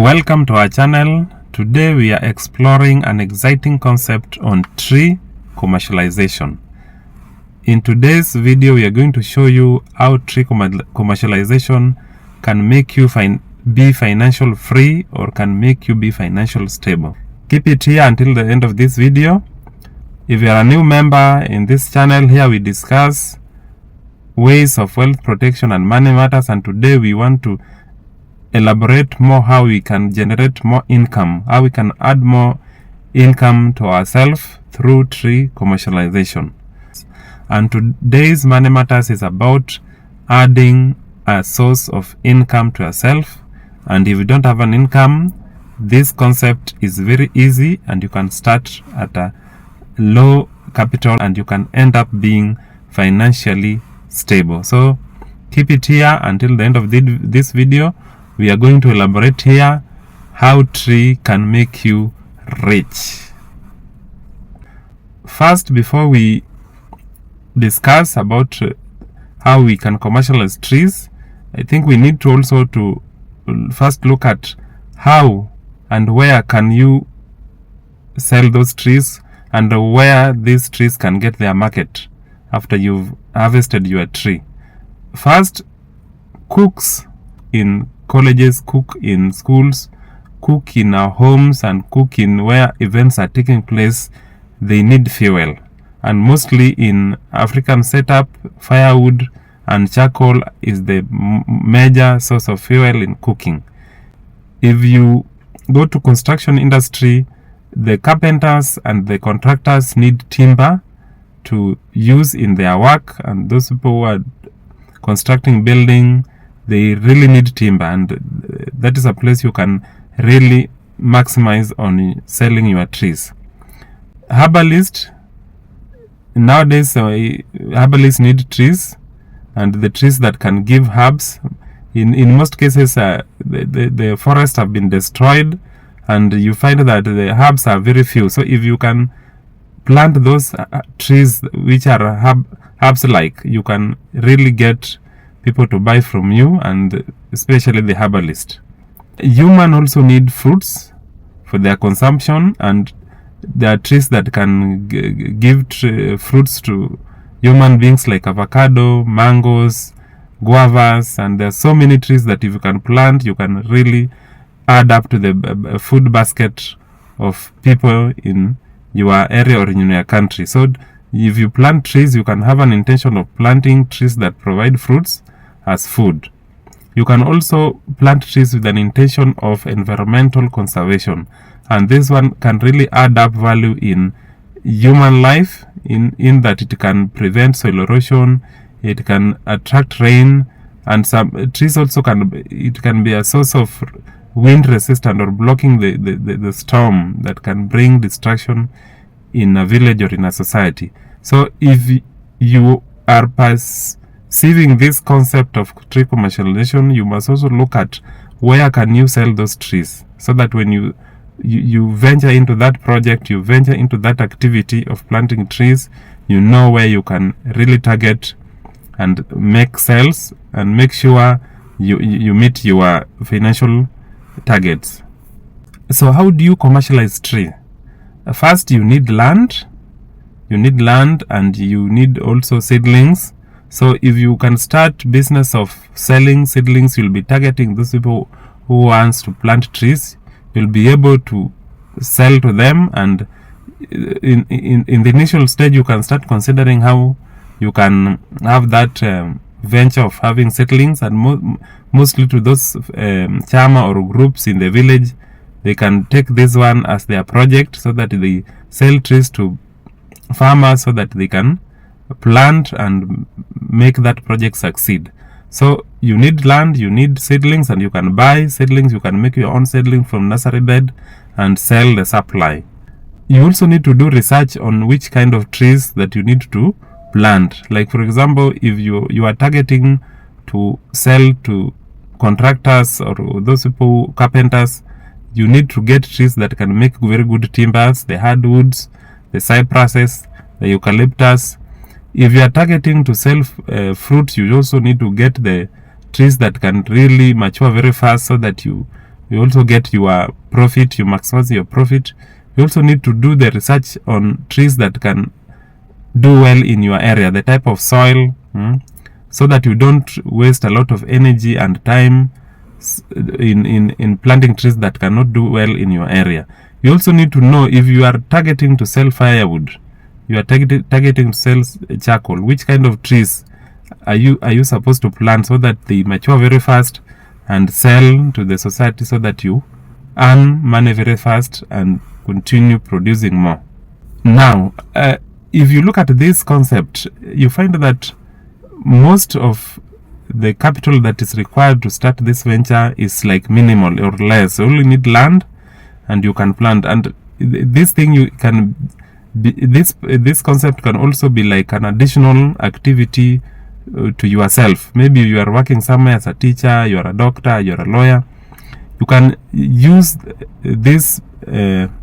Welcome to our channel. Today we are exploring an exciting concept on tree commercialization. In today's video we are going to show you how tree commercialization can make you be financial free or can make you be financial stable. Keep it here until the end of this video. If you are a new member in this channel, here we discuss ways of wealth protection and money matters, and today we want to elaborate more how we can generate more income, how we can add more income to ourselves through tree commercialization. And today's money matters is about adding a source of income to yourself. And if you don't have an income, this concept is very easy and you can start at a low capital and you can end up being financially stable. So keep it here until the end of this video. We are going to elaborate here how tree can make you rich. First, before we discuss about how we can commercialize trees, I think we need to also to first look at how and where can you sell those trees and where these trees can get their market after you've harvested your tree. First, cooks in colleges, cook in schools, cook in our homes, and cook in where events are taking place, they need fuel. And mostly in African setup, firewood and charcoal is the major source of fuel in cooking. If you go to construction industry, the carpenters and the contractors need timber to use in their work, and those people who are constructing building, they really need timber, and that is a place you can really maximize on selling your trees. Herbalists, nowadays herbalists need trees, and the trees that can give herbs. In most cases the forests have been destroyed and you find that the herbs are very few. So if you can plant those trees which are herbs like, you can really get people to buy from you, and especially the herbalist. Human also need fruits for their consumption, and there are trees that can give fruits to human beings like avocado, mangoes, guavas, and there are so many trees that if you can plant, you can really add up to the food basket of people in your area or in your country. So if you plant trees, you can have an intention of planting trees that provide fruits as food. You can also plant trees with an intention of environmental conservation, and this one can really add up value in human life in that it can prevent soil erosion, it can attract rain, and some trees also can be a source of wind resistant or blocking the storm that can bring destruction in a village or in a society. So if you are perceiving this concept of tree commercialization, you must also look at where can you sell those trees, so that when you venture into that project, you venture into that activity of planting trees, you know where you can really target and make sales and make sure you meet your financial targets. So how do you commercialize tree? First, you need land. You need land, and you need also seedlings. So if you can start business of selling seedlings, you'll be targeting those people who wants to plant trees. You'll be able to sell to them, and in the initial stage you can start considering how you can have that venture of having seedlings, and mostly to those chama or groups in the village, they can take this one as their project, so that they sell trees to farmers so that they can plant and make that project succeed. So you need land, you need seedlings, and you can buy seedlings. You can make your own seedling from nursery bed and sell the supply. You also need to do research on which kind of trees that you need to plant. Like for example, if you are targeting to sell to contractors or those people, carpenters, you need to get trees that can make very good timbers, the hardwoods, the cypresses, the eucalyptus. If you are targeting to sell fruit, you also need to get the trees that can really mature very fast, so that you you also get your profit, you maximize your profit. You also need to do the research on trees that can do well in your area, the type of soil, so that you don't waste a lot of energy and time in planting trees that cannot do well in your area. You also need to know if you are targeting to sell firewood, you are targeting to sell charcoal, which kind of trees are you supposed to plant so that they mature very fast and sell to the society so that you earn money very fast and continue producing more. Now, if you look at this concept, you find that most of the capital that is required to start this venture is like minimal or less. You only need land and you can plant. And this thing this concept can also be like an additional activity to yourself. Maybe you are working somewhere as a teacher, you are a doctor, you are a lawyer. You can use this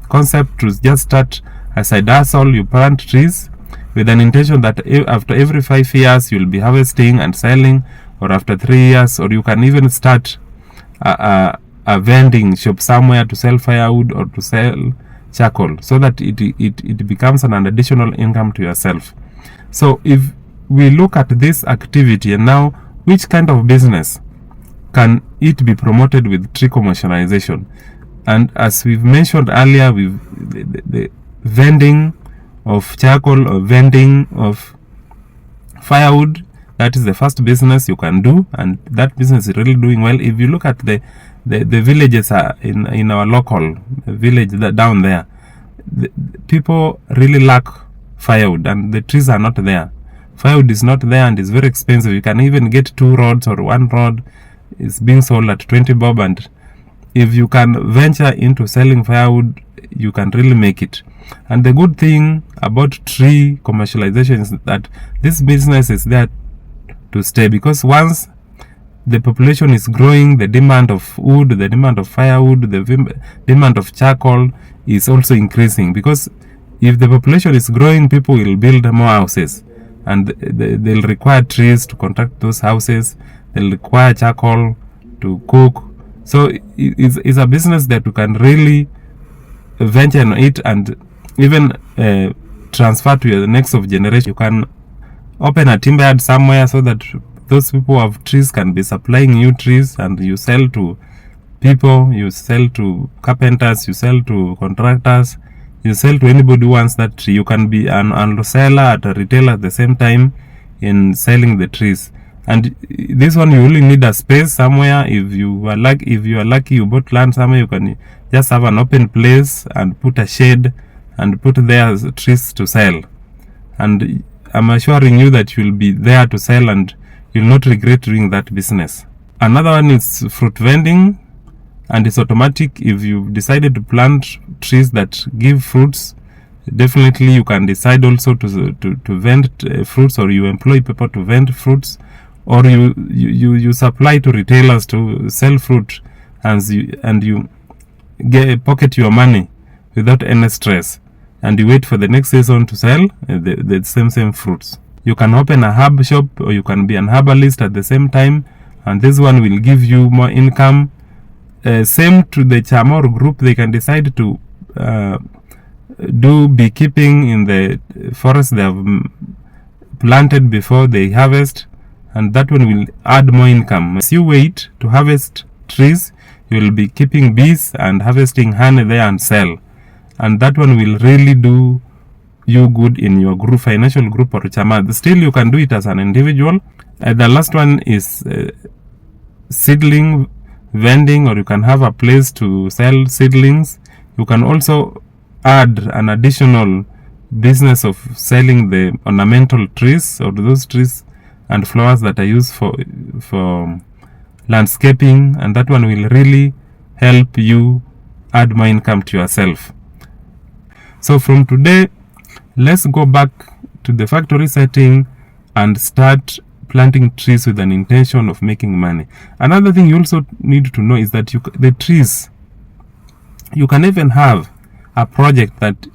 concept to just start a side hustle. You plant trees with an intention that after every 5 years you'll be harvesting and selling, or after 3 years, or you can even start a vending shop somewhere to sell firewood or to sell charcoal, so that it becomes an additional income to yourself. So if we look at this activity, and now which kind of business can it be promoted with tree commercialization? And as we've mentioned earlier, the vending of charcoal or vending of firewood, that is the first business you can do, and that business is really doing well. If you look at the villages in our local village down there, the people really lack firewood, and the trees are not there. Firewood is not there and is very expensive. You can even get 2 rods or 1 rod is being sold at 20 bob, and if you can venture into selling firewood, you can really make it. And the good thing about tree commercialization is that this business is there to stay, because once the population is growing, the demand of wood, the demand of firewood, the demand of charcoal is also increasing, because if the population is growing, people will build more houses, and they'll require trees to construct those houses. They'll require charcoal to cook. So it's a business that you can really venture on it and even transfer to the next of generation. You can open a timber yard somewhere so that those people who have trees can be supplying new trees, and you sell to people, you sell to carpenters, you sell to contractors, you sell to anybody who wants that tree. You can be an seller at a retailer at the same time in selling the trees. And this one, you only need a space somewhere. If you are lucky, you bought land somewhere, you can just have an open place and put a shade and put there trees to sell. And I'm assuring you that you'll be there to sell and you'll not regret doing that business. Another one is fruit vending, and it's automatic. If you've decided to plant trees that give fruits, definitely you can decide also to vend fruits, or you employ people to vend fruits, or you supply to retailers to sell fruit, and you pocket your money without any stress, and you wait for the next season to sell the same fruits. You can open a herb shop, or you can be an herbalist at the same time, and this one will give you more income. Same to the Chamor group, they can decide to do beekeeping in the forest they have planted before they harvest, and that one will add more income. As you wait to harvest trees, you will be keeping bees and harvesting honey there and sell, and that one will really do you good in your group, financial group or chama. Still, you can do it as an individual. The last one is seedling vending, or you can have a place to sell seedlings. You can also add an additional business of selling the ornamental trees, or those trees and flowers that are used for landscaping, and that one will really help you add more income to yourself. So from today, let's go back to the factory setting and start planting trees with an intention of making money. Another thing you also need to know is that the trees, you can even have a project that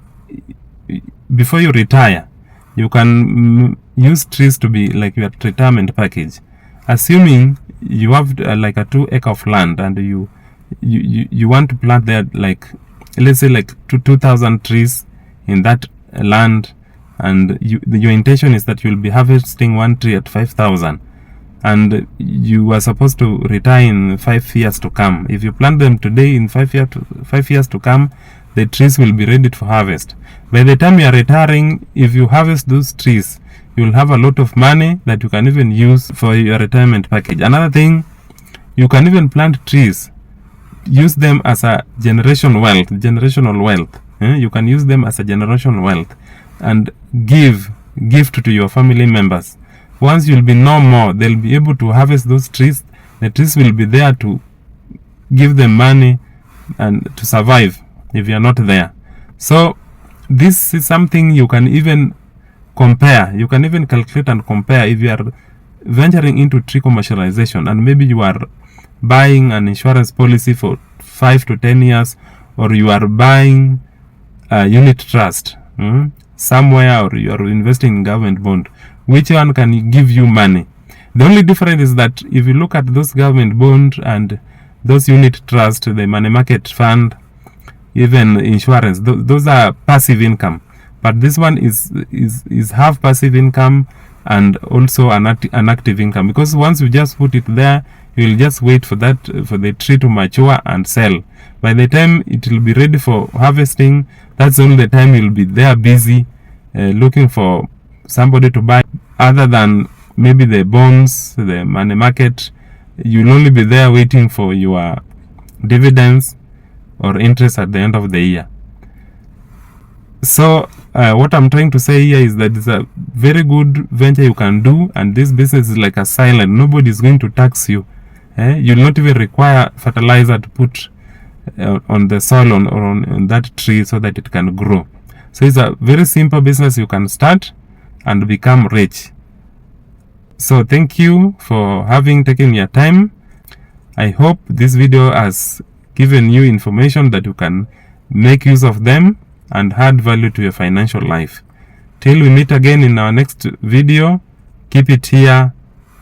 before you retire, you can use trees to be like your retirement package. Assuming you have like a 2 acre of land, and you you want to plant there, like, let's say like 2,000 trees in that land, and your intention is that you'll be harvesting one tree at 5,000, and you are supposed to retire in 5 years to come. If you plant them today, in 5 years to come, the trees will be ready for harvest. By the time you are retiring, if you harvest those trees, you will have a lot of money that you can even use for your retirement package. Another thing, you can even plant trees, use them as a generational wealth. You can use them as a generational wealth and gift to your family members. Once you'll be no more, they'll be able to harvest those trees. The trees will be there to give them money and to survive if you are not there. So this is something you can even compare. You can even calculate and compare. If you are venturing into tree commercialization and maybe you are buying an insurance policy for 5 to 10 years, or you are buying a unit trust somewhere, or you are investing in government bond, which one can give you money? The only difference is that if you look at those government bond and those unit trust, the money market fund, even insurance, those are passive income. But this one is half passive income and also an active income, because once you just put it there, you will just wait for the tree to mature and sell. By the time it will be ready for harvesting, that's all the time you'll be there busy looking for somebody to buy. Other than maybe the bonds, the money market, you'll only be there waiting for your dividends or interest at the end of the year. So what I'm trying to say here is that it's a very good venture you can do, and this business is like a silent. Nobody is going to tax you. You'll not even require fertilizer to put on the soil or on that tree so that it can grow. So it's a very simple business you can start and become rich. So thank you for having taken your time. I hope this video has given you information that you can make use of them and add value to your financial life. Till we meet again in our next video, keep it here.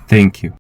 Thank you.